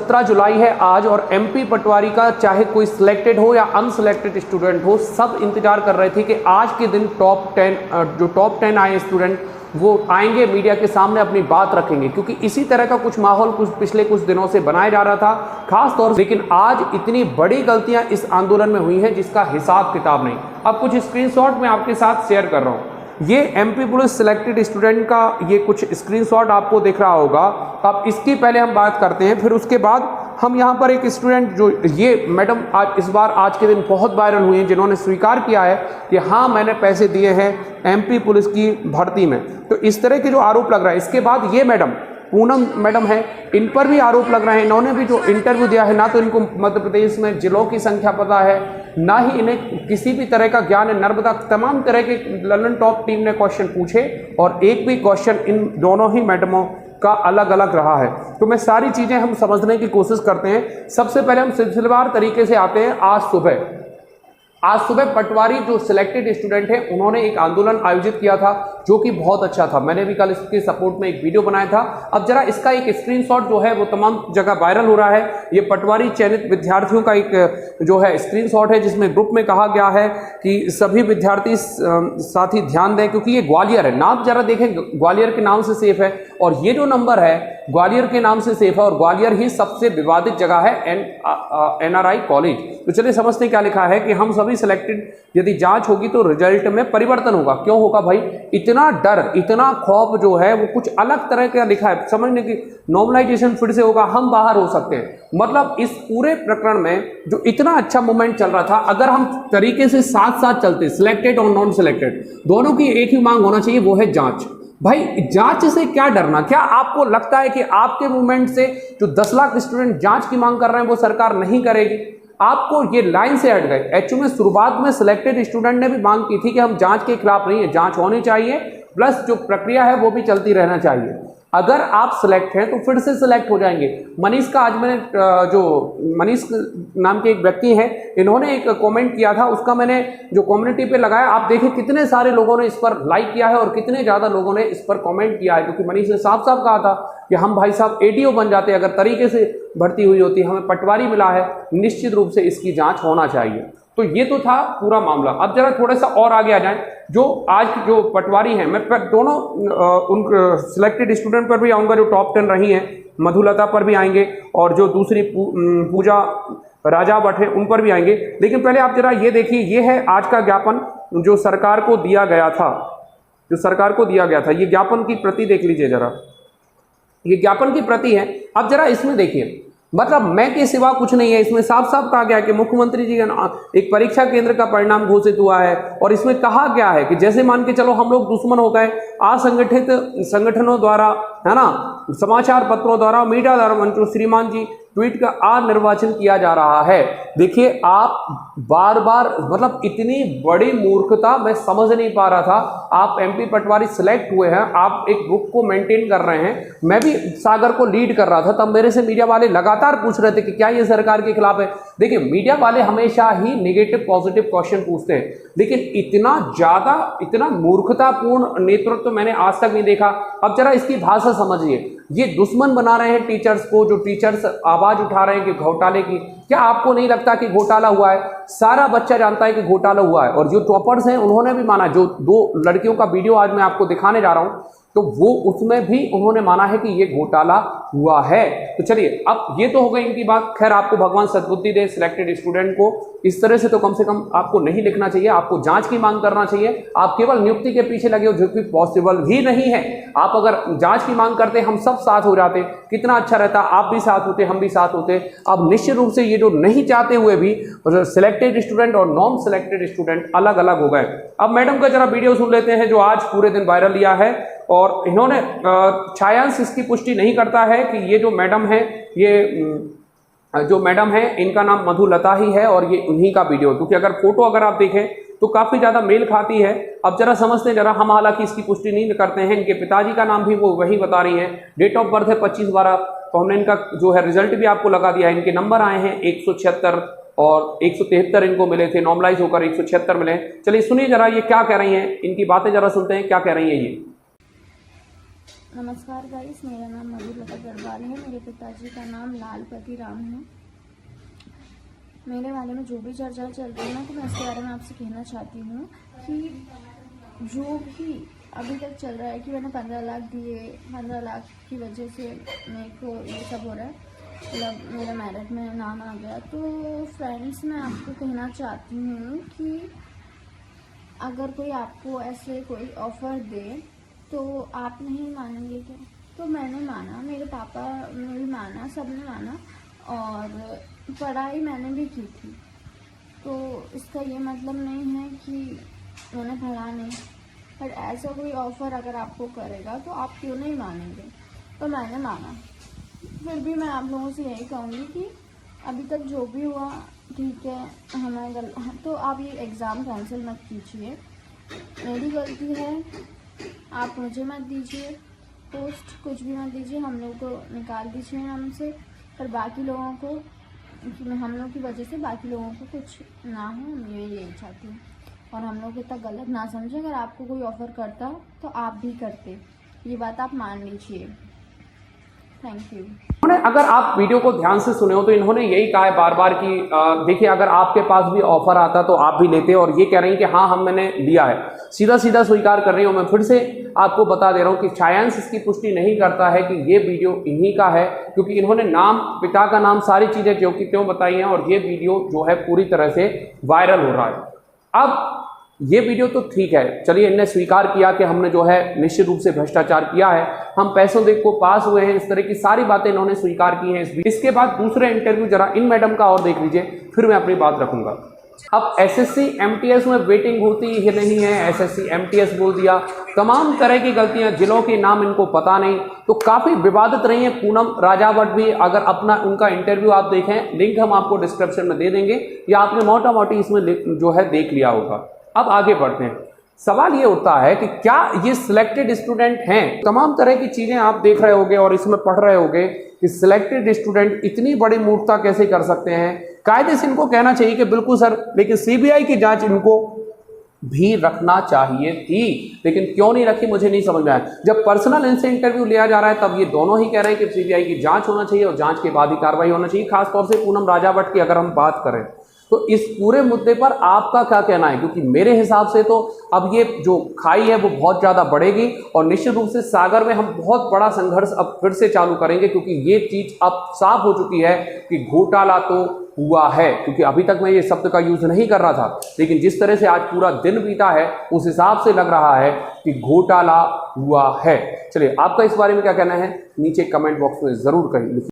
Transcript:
17 जुलाई है आज, और एमपी पटवारी का चाहे कोई सिलेक्टेड हो या अनसिलेक्टेड स्टूडेंट हो, सब इंतजार कर रहे थे कि आज के दिन टॉप 10 आए स्टूडेंट वो आएंगे, मीडिया के सामने अपनी बात रखेंगे, क्योंकि इसी तरह का कुछ माहौल पिछले कुछ दिनों से बनाया जा रहा था खास तौर से। लेकिन आज इतनी बड़ी गलतियां इस आंदोलन में हुई हैं जिसका हिसाब किताब नहीं। अब कुछ स्क्रीनशॉट मैं आपके साथ शेयर कर रहा हूं। ये एमपी पुलिस सिलेक्टेड स्टूडेंट का ये कुछ स्क्रीनशॉट आपको दिख रहा होगा। अब इसकी पहले हम बात करते हैं, फिर उसके बाद हम यहाँ पर एक स्टूडेंट जो ये मैडम आज के दिन बहुत वायरल हुई हैं, जिन्होंने स्वीकार किया है कि हाँ मैंने पैसे दिए हैं एमपी पुलिस की भर्ती में। तो इस तरह के जो आरोप लग रहा है, इसके बाद ये मैडम पूनम मैडम है, इन पर भी आरोप लग रहे हैं। इन्होंने भी जो इंटरव्यू दिया है, ना तो इनको मध्य प्रदेश में जिलों की संख्या पता है, ना ही इन्हें किसी भी तरह का ज्ञान है। नर्मदा तमाम तरह के लंदन टॉप टीम ने क्वेश्चन पूछे और एक भी क्वेश्चन इन दोनों ही मैडमों का अलग अलग रहा है। तो मैं सारी चीज़ें हम समझने की कोशिश करते हैं। सबसे पहले हम सिलसिलेवार तरीके से आते हैं। आज सुबह पटवारी जो सिलेक्टेड स्टूडेंट है उन्होंने एक आंदोलन आयोजित किया था जो कि बहुत अच्छा था। मैंने भी कल इसके सपोर्ट में एक वीडियो बनाया था। अब जरा इसका एक स्क्रीनशॉट जो है वो तमाम जगह वायरल हो रहा है। ये पटवारी चयनित विद्यार्थियों का एक जो है स्क्रीनशॉट है, जिसमें ग्रुप में कहा गया है कि सभी विद्यार्थी साथी ध्यान दें, क्योंकि ये ग्वालियर है। नाम जरा देखें, ग्वालियर के नाम से सेफ है, और ये जो नंबर है ग्वालियर के नाम से सेफ है, और ग्वालियर ही सबसे विवादित जगह है NRI कॉलेज। तो चलिए समझते हैं क्या लिखा है कि हम सभी सिलेक्टेड, यदि जांच होगी तो रिजल्ट में परिवर्तन होगा। क्यों होगा भाई? इतना डर, इतना खौफ जो है वो कुछ अलग तरह का लिखा है। समझने की नॉर्मलाइजेशन फिर से होगा, हम बाहर हो सकते हैं। मतलब इस पूरे प्रकरण में जो इतना अच्छा मूवमेंट चल रहा था, अगर हम तरीके से साथ साथ चलते, सिलेक्टेड और नॉन सिलेक्टेड दोनों की एक ही मांग होना चाहिए, वो है जांच। भाई जांच से क्या डरना? क्या आपको लगता है कि आपके मूवमेंट से जो 10 लाख स्टूडेंट जांच की मांग कर रहे हैं वो सरकार नहीं करेगी? आपको ये लाइन से हट गए। एक्चुअली में शुरुआत में सिलेक्टेड स्टूडेंट ने भी मांग की थी कि हम जांच के खिलाफ नहीं है, जांच होनी चाहिए, प्लस जो प्रक्रिया है वो भी चलती रहना चाहिए। अगर आप सिलेक्ट हैं तो फिर से सिलेक्ट हो जाएंगे। मनीष का आज मैंने जो मनीष नाम के एक व्यक्ति हैं, इन्होंने एक कमेंट किया था, उसका मैंने जो कम्युनिटी पे लगाया, आप देखिए कितने सारे लोगों ने इस पर लाइक किया है और कितने ज़्यादा लोगों ने इस पर कमेंट किया है। क्योंकि मनीष ने साफ साफ कहा था कि हम भाई साहब ADO बन जाते अगर तरीके से भर्ती हुई होती, हमें पटवारी मिला है, निश्चित रूप से इसकी जाँच होना चाहिए। तो ये तो था पूरा मामला। अब जरा थोड़ा सा और आगे आ जाएं। जो आज जो पटवारी हैं, मैं दोनों उन सिलेक्टेड स्टूडेंट पर भी आऊँगा जो टॉप 10 रही हैं, मधुलता पर भी आएंगे, और जो दूसरी पूजा राजा भट्ट है उन पर भी आएंगे। लेकिन पहले आप जरा ये देखिए, ये है आज का ज्ञापन जो सरकार को दिया गया था, ये ज्ञापन की प्रति देख लीजिए जरा, ये ज्ञापन की प्रति है। अब जरा इसमें देखिए, मतलब मैं के सिवा कुछ नहीं है। इसमें साफ साफ कहा गया है कि मुख्यमंत्री जी का एक परीक्षा केंद्र का परिणाम घोषित हुआ है, और इसमें कहा गया है कि जैसे मान के चलो हम लोग दुश्मन हो गए, असंगठित संगठनों द्वारा, है ना, समाचार पत्रों द्वारा, मीडिया द्वारा मंचों श्रीमान जी ट्वीट का निर्वाचन किया जा रहा है। देखिए आप बार बार, मतलब इतनी बड़ी मूर्खता मैं समझ नहीं पा रहा था। आप MP पटवारी सिलेक्ट हुए हैं, आप एक ग्रुप को मेंटेन कर रहे हैं। मैं भी सागर को लीड कर रहा था, तब मेरे से मीडिया वाले लगातार पूछ रहे थे कि क्या ये सरकार के खिलाफ है। देखिए मीडिया वाले हमेशा ही नेगेटिव पॉजिटिव क्वेश्चन पूछते हैं, लेकिन इतना ज्यादा, इतना मूर्खतापूर्ण नेतृत्व मैंने आज तक नहीं देखा। अब जरा इसकी भाषा समझिए, ये दुश्मन बना रहे हैं टीचर्स को, जो टीचर्स आवाज उठा रहे हैं कि घोटाले की। क्या आपको नहीं लगता कि घोटाला हुआ है? सारा बच्चा जानता है कि घोटाला हुआ है, और जो टॉपर्स हैं उन्होंने भी माना। जो 2 लड़कियों का वीडियो आज मैं आपको दिखाने जा रहा हूं, तो वो उसमें भी उन्होंने माना है कि ये घोटाला हुआ है। तो चलिए, अब ये तो हो गई इनकी बात। खैर, आपको भगवान सद्बुद्धि दे। सिलेक्टेड स्टूडेंट को इस तरह से तो कम से कम आपको नहीं लिखना चाहिए, आपको जांच की मांग करना चाहिए। आप केवल नियुक्ति के पीछे लगे हो, जो कि पॉसिबल भी नहीं है। आप अगर जांच की मांग करते, हम सब साथ हो जाते, कितना अच्छा रहता। आप भी साथ होते, हम भी साथ होते। अब निश्चित रूप से ये जो नहीं चाहते हुए भी सिलेक्टेड स्टूडेंट और नॉन सिलेक्टेड स्टूडेंट अलग अलग हो गए। अब मैडम का जरा वीडियो सुन लेते हैं जो आज पूरे दिन वायरल लिया है, और इन्होंने छायांश इसकी पुष्टि नहीं करता है कि ये जो मैडम है, ये जो मैडम है इनका नाम मधुलता ही है, और ये उन्हीं का वीडियो, क्योंकि अगर फोटो अगर आप देखें तो काफ़ी ज़्यादा मेल खाती है। अब जरा समझते हैं जरा, हम हालांकि इसकी पुष्टि नहीं करते हैं। इनके पिताजी का नाम भी वो वही बता रही हैं, डेट ऑफ बर्थ है 25/12, तो हमने इनका जो है रिजल्ट भी आपको लगा दिया है। इनके नंबर आए हैं 176 और 173 इनको मिले थे, नॉर्मलाइज होकर 176 मिले। चलिए सुनिए जरा ये क्या कह रही हैं, इनकी बातें जरा सुनते हैं क्या कह रही हैं ये। नमस्कार गाइस, मेरा नाम मधुलता गढ़वाल है। मेरे पिताजी का नाम लालपति राम है। मेरे बारे में जो भी चर्चा चल रही है ना, तो मैं इसके बारे में आपसे कहना चाहती हूँ कि जो भी अभी तक चल रहा है कि मैंने 15 लाख दिए, 15 लाख की वजह से मेरे को ये सब हो रहा है, मतलब मेरा मेरिट में नाम आ गया। तो फ्रेंड्स, मैं आपको कहना चाहती हूँ कि अगर कोई आपको ऐसे कोई ऑफ़र दे तो आप नहीं मानेंगे क्या? तो मैंने माना, मेरे पापा ने भी माना, सब ने माना, और पढ़ाई मैंने भी की थी। तो इसका ये मतलब नहीं है कि मैंने पढ़ा नहीं, पर ऐसा कोई ऑफ़र अगर आपको करेगा तो आप क्यों नहीं मानेंगे? तो मैंने माना। फिर भी मैं आप लोगों से यही कहूँगी कि अभी तक जो भी हुआ ठीक है, हमें तो आप ये एग्ज़ाम कैंसिल मत कीजिए, मेरी गलती है, आप मुझे मत दीजिए पोस्ट, कुछ भी मत दीजिए, हम लोग को निकाल दीजिए नाम से, पर बाकी लोगों को, हम लोग की वजह से बाकी लोगों को कुछ ना हो, मैं यही चाहती हूँ। और हम लोग इतना गलत ना समझें, अगर आपको कोई ऑफ़र करता तो आप भी करते, ये बात आप मान लीजिए। Thank you. उन्होंने, अगर आप वीडियो को ध्यान से सुने हो तो इन्होंने यही कहा है बार बार कि देखिए अगर आपके पास भी ऑफर आता तो आप भी लेते, और ये कह रही हैं कि हाँ मैंने लिया है, सीधा सीधा स्वीकार कर रही हूँ। मैं फिर से आपको बता दे रहा हूँ कि साइंस इसकी पुष्टि नहीं करता है कि ये वीडियो इन्हीं का है, क्योंकि इन्होंने नाम, पिता का नाम, सारी चीज़ें जो कि त्यों बताई हैं, और ये वीडियो जो है पूरी तरह से वायरल हो रहा है। अब ये वीडियो तो ठीक है, चलिए, इन्हें स्वीकार किया कि हमने जो है निश्चित रूप से भ्रष्टाचार किया है, हम पैसों दे को पास हुए हैं, इस तरह की सारी बातें इन्होंने स्वीकार की हैं। इसके बाद दूसरे इंटरव्यू जरा इन मैडम का और देख लीजिए, फिर मैं अपनी बात रखूंगा। अब एसएससी एमटीएस में वेटिंग होती ही नहीं है, एसएससी एमटीएस बोल दिया, तमाम तरह की गलतियां, जिलों के नाम इनको पता नहीं, तो काफ़ी विवादित रही है। पूनम राजावत भी, अगर अपना उनका इंटरव्यू आप देखें, लिंक हम आपको डिस्क्रिप्शन में दे देंगे, या आपने मोटा मोटी इसमें जो है देख लिया होगा। अब आगे बढ़ते हैं। सवाल ये उठता है कि क्या ये सिलेक्टेड स्टूडेंट हैं? तमाम तरह की चीज़ें आप देख रहे होगे और इसमें पढ़ रहे होगे कि सिलेक्टेड स्टूडेंट इतनी बड़ी मूर्खता कैसे कर सकते हैं। कायदे से इनको कहना चाहिए कि बिल्कुल सर, लेकिन सीबीआई की जांच इनको भी रखना चाहिए थी, लेकिन क्यों नहीं रखी मुझे नहीं समझ में आया। जब पर्सनल इनसे इंटरव्यू लिया जा रहा है तब ये दोनों ही कह रहे हैं कि सीबीआई की जांच होना चाहिए और जांच के बाद ही कार्रवाई होना चाहिए। खासतौर से पूनम राजावत की अगर हम बात करें तो इस पूरे मुद्दे पर आपका क्या कहना है? क्योंकि मेरे हिसाब से तो अब ये जो खाई है वो बहुत ज़्यादा बढ़ेगी, और निश्चित रूप से सागर में हम बहुत बड़ा संघर्ष अब फिर से चालू करेंगे, क्योंकि ये चीज़ अब साफ हो चुकी है कि घोटाला तो हुआ है। क्योंकि अभी तक मैं ये शब्द का यूज़ नहीं कर रहा था, लेकिन जिस तरह से आज पूरा दिन बीता है उस हिसाब से लग रहा है कि घोटाला हुआ है। चलिए, आपका इस बारे में क्या कहना है नीचे कमेंट बॉक्स में ज़रूर कहिए।